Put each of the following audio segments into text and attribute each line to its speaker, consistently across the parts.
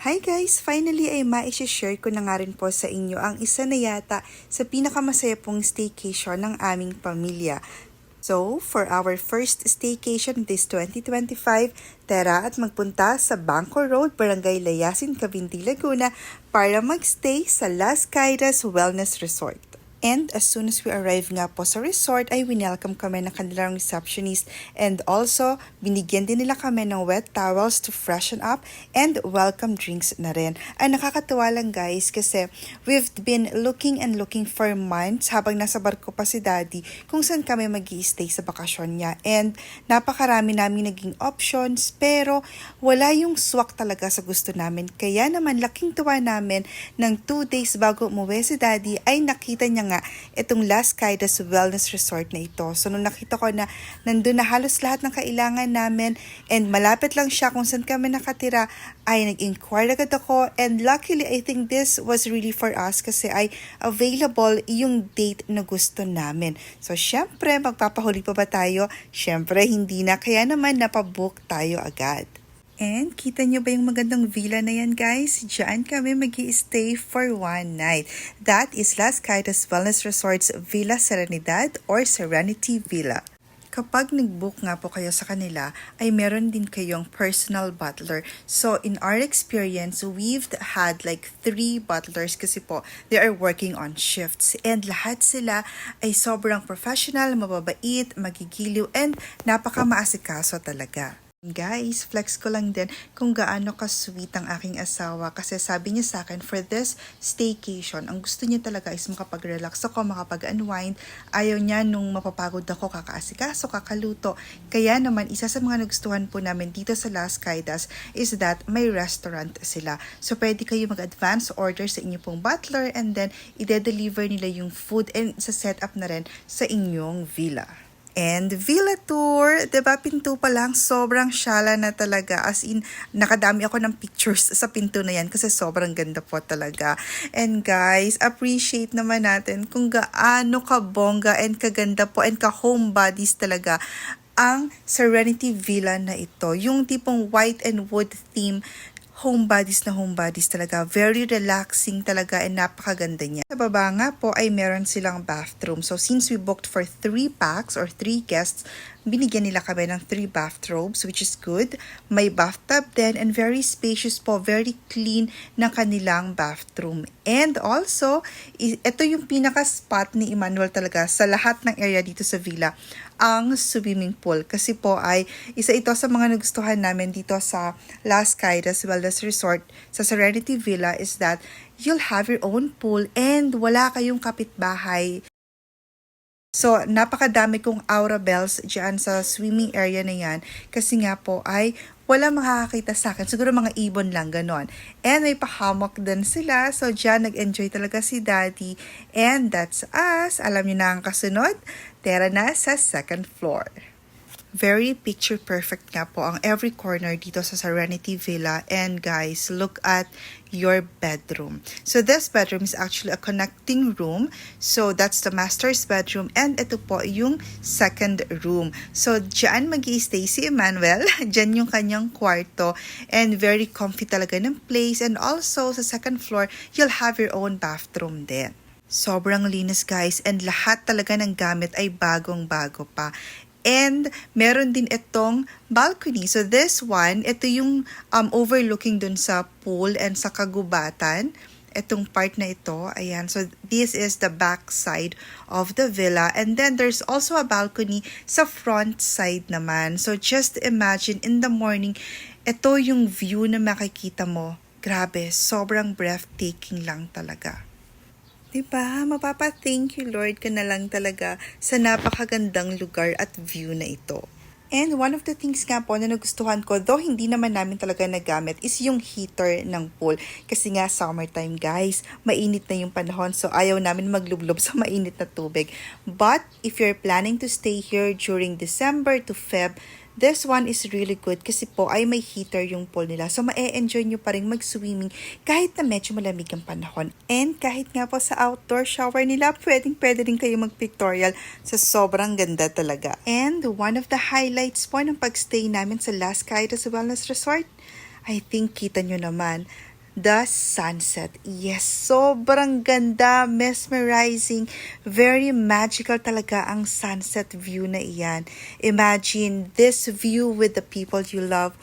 Speaker 1: Hi guys! Finally ay ma-share ko na nga rin po sa inyo ang isa na yata sa pinakamasaya pong staycation ng aming pamilya. So, for our first staycation this 2025, tara at magpunta sa Bangko Road, Barangay Layasin, Cavinti, Laguna para magstay sa Las Caídas Wellness Resort. And as soon as we arrive nga po sa resort ay winelcome kami ng kanilang receptionist and also binigyan din nila kami ng wet towels to freshen up and welcome drinks na rin. Ay nakakatuwa lang guys kasi we've been looking for months habang nasa barko pa si daddy kung saan kami mag-i-stay sa bakasyon niya and napakarami namin naging options pero wala yung swak talaga sa gusto namin. Kaya naman laking tuwa namin ng 2 days bago umuwi si daddy ay nakita niya nga itong Las Caídas Wellness Resort na ito. So nung nakita ko na nandun na halos lahat ng kailangan namin and malapit lang siya kung saan kami nakatira ay nag-inquire agad ako and luckily I think this was really for us kasi ay available yung date na gusto namin. So syempre magpapahuli pa ba tayo? Syempre hindi na kaya naman napabook tayo agad. And kita nyo ba yung magandang villa na yan guys? Diyan kami mag-i-stay for 1 night. That is Las Caídas Wellness Resort's Villa Serenidad or Serenity Villa. Kapag nag-book nga po kayo sa kanila, ay meron din kayong personal butler. So in our experience, we've had like 3 butlers kasi po they are working on shifts. And lahat sila ay sobrang professional, mababait, magigiliw, and napaka-maasikaso talaga. Guys, flex ko lang din kung gaano ka-sweet ang aking asawa kasi sabi niya sa akin for this staycation, ang gusto niya talaga is makapag-relax ako, makapag-unwind. Ayaw niya nung mapapagod ako, kakaasikaso, kakaluto. Kaya naman, isa sa mga nagustuhan po namin dito sa Las Caídas is that may restaurant sila. So, pwede kayo mag-advance order sa inyo pong butler and then ide-deliver nila yung food and sa setup na rin sa inyong villa. And villa tour, diba pinto pa lang, sobrang syala na talaga. As in, nakadami ako ng pictures sa pinto na yan kasi sobrang ganda po talaga. And guys, appreciate naman natin kung gaano kabongga and kaganda po and ka-homebodies talaga ang Serenity Villa na ito. Yung tipong white and wood theme, homebodies na homebodies talaga. Very relaxing talaga and napakaganda niya. Sa baba nga po ay meron silang bathroom. So since we booked for 3 packs or 3 guests, binigyan nila kami ng 3 bathrobes which is good. May bathtub din and very spacious po, very clean na kanilang bathroom. And also, ito yung pinaka-spot ni Emmanuel talaga sa lahat ng area dito sa villa, ang swimming pool. Kasi po ay isa ito sa mga nagustuhan namin dito sa Las Caídas Wellness Resort sa Serenity Villa is that you'll have your own pool and wala kayong kapitbahay. So, napakadami kong aura bells dyan sa swimming area na yan kasi nga po ay wala makakakita sa akin. Siguro mga ibon lang, ganon. And may pahamok din sila. So, dyan nag-enjoy talaga si daddy. And that's us. Alam niyo na ang kasunod. Tara na sa 2nd floor. Very picture perfect nga po ang every corner dito sa Serenity Villa. And guys, look at your bedroom. So this bedroom is actually a connecting room. So that's the master's bedroom and ito po yung 2nd room. So dyan mag-i-stay si Emmanuel. Dyan yung kanyang kwarto and very comfy talaga ng place. And also sa 2nd floor, you'll have your own bathroom din. Sobrang linis guys and lahat talaga ng gamit ay bagong-bago pa. And meron din itong balcony. So this one, ito yung overlooking dun sa pool and sa kagubatan. Itong part na ito, ayan. So this is the back side of the villa. And then there's also a balcony sa front side naman. So just imagine in the morning, ito yung view na makikita mo. Grabe, sobrang breathtaking lang talaga. Diba? Mapapa-thank you Lord ka na lang talaga sa napakagandang lugar at view na ito. And one of the things nga po na nagustuhan ko, though hindi naman namin talaga nagamit, is yung heater ng pool. Kasi nga summertime guys, mainit na yung panahon so ayaw namin maglublob sa mainit na tubig. But if you're planning to stay here during December to Feb, this one is really good kasi po ay may heater yung pool nila. So, ma-enjoy nyo pa rin mag-swimming kahit na medyo malamig ang panahon. And kahit nga po sa outdoor shower nila, pwede rin kayo mag-pictorial sa sobrang ganda talaga. And one of the highlights po ng pagstay namin sa Las Caídas Wellness Resort, I think kita nyo naman, The sunset. Yes, sobrang ganda, mesmerizing, very magical talaga ang sunset view na iyan. Imagine this view with the people you love.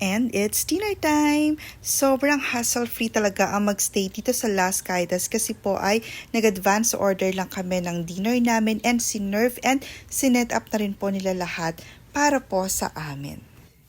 Speaker 1: And it's dinner time! Sobrang hassle-free talaga ang magstay dito sa Las Caídas kasi po ay nag-advance order lang kami ng dinner namin and sinerve and sinet up na rin po nila lahat para po sa amin.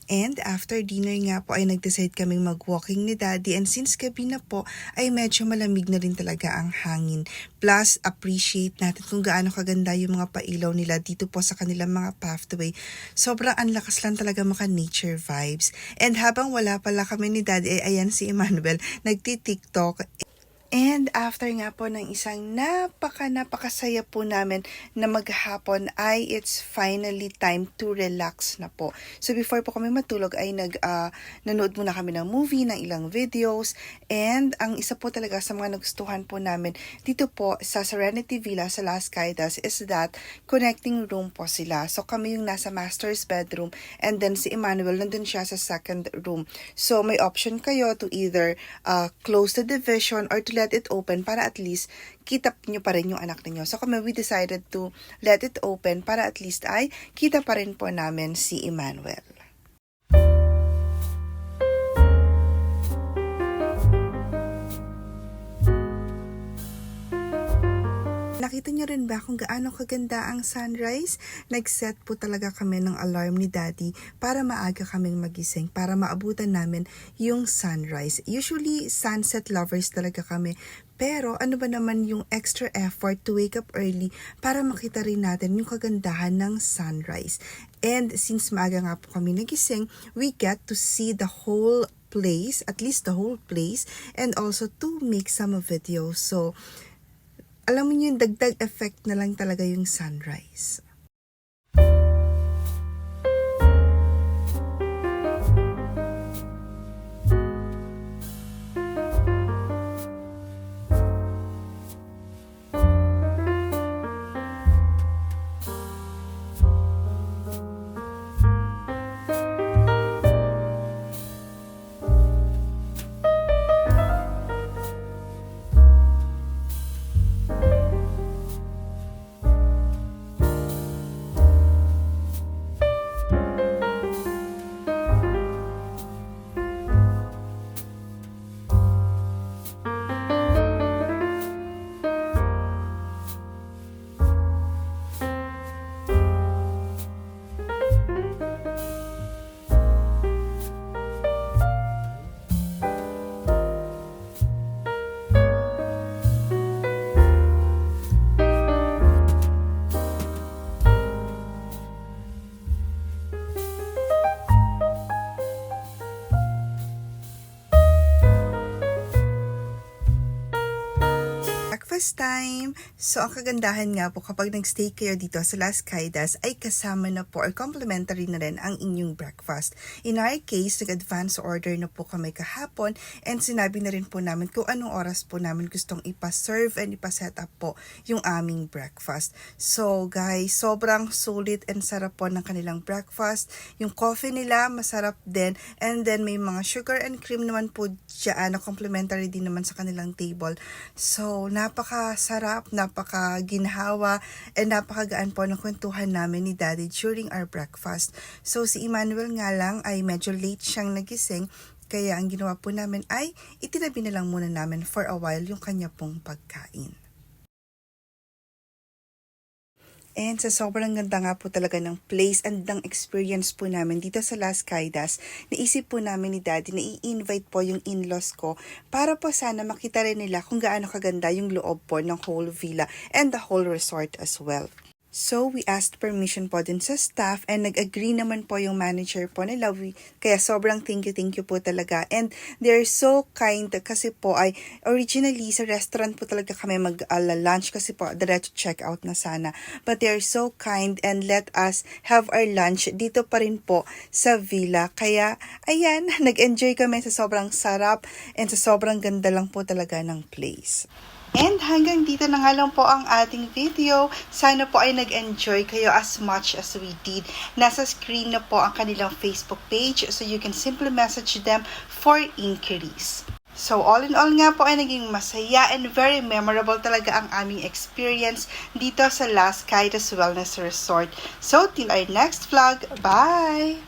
Speaker 1: And after dinner nga po ay nag-decide kaming mag-walking ni Daddy and since gabi na po ay medyo malamig na rin talaga ang hangin. Plus, appreciate natin kung gaano kaganda yung mga pailaw nila dito po sa kanilang mga pathway. Sobrang anlakas lang talaga maka-nature vibes. And habang wala pala kami ni Daddy ay ayan si Emmanuel nagti-TikTok. And after nga po ng isang napakasaya po namin na maghapon ay it's finally time to relax na po. So before po kami matulog ay nanood muna kami ng movie, ng ilang videos. And ang isa po talaga sa mga nagustuhan po namin dito po sa Serenity Villa sa Las Caídas is that connecting room po sila. So kami yung nasa master's bedroom and then si Emmanuel nandun siya sa second room. So may option kayo to either close the division or to let it open para at least kita nyo pa rin yung anak ninyo. So kami, we decided to let it open para at least ay kita pa rin po namin si Emmanuel. Nakita niyo rin ba kung gaano kaganda ang sunrise? Nag-set po talaga kami ng alarm ni Daddy para maaga kaming magising, para maabutan namin yung sunrise. Usually, sunset lovers talaga kami. Pero ano ba naman yung extra effort to wake up early para makita rin natin yung kagandahan ng sunrise. And since maaga nga po kami nagising, we get to see the whole place, at least the whole place, and also to make some videos. So, alam mo yung dagdag effect na lang talaga yung sunrise. Breakfast time! So, ang kagandahan nga po kapag nagstay kayo dito sa Las Caídas ay kasama na po or complimentary na rin ang inyong breakfast. In our case, nag-advance order na po kami kahapon and sinabi na rin po namin kung anong oras po namin gustong ipa-serve and ipa-set up po yung aming breakfast. So, guys, sobrang sulit and sarap po ng kanilang breakfast. Yung coffee nila, masarap din. And then, may mga sugar and cream naman po dyan na complimentary din naman sa kanilang table. So, napakasarap, napakaginhawa, and napakagaan po ng kwentuhan namin ni Daddy during our breakfast. So, si Emmanuel nga lang ay medyo late siyang nagising, kaya ang ginawa po namin ay itinabi na lang muna namin for a while yung kanya pong pagkain. And sa sobrang ganda nga po talaga ng place and ng experience po namin dito sa Las Caídas, naisip po namin ni Daddy na i-invite po yung in-laws ko para po sana makita rin nila kung gaano kaganda yung loob po ng whole villa and the whole resort as well. So, we asked permission po din sa staff and nag-agree naman po yung manager po nila. Kaya sobrang thank you po talaga. And they're so kind kasi po ay originally sa restaurant po talaga kami mag-lunch kasi po diretso check out na sana. But they're so kind and let us have our lunch dito pa rin po sa villa. Kaya, ayan, nag-enjoy kami sa sobrang sarap and sa sobrang ganda lang po talaga ng place. And hanggang dito na nga lang po ang ating video. Sana po ay nag-enjoy kayo as much as we did. Nasa screen na po ang kanilang Facebook page so you can simply message them for inquiries. So all in all nga po ay naging masaya and very memorable talaga ang aming experience dito sa Las Caitas Wellness Resort. So till our next vlog, bye!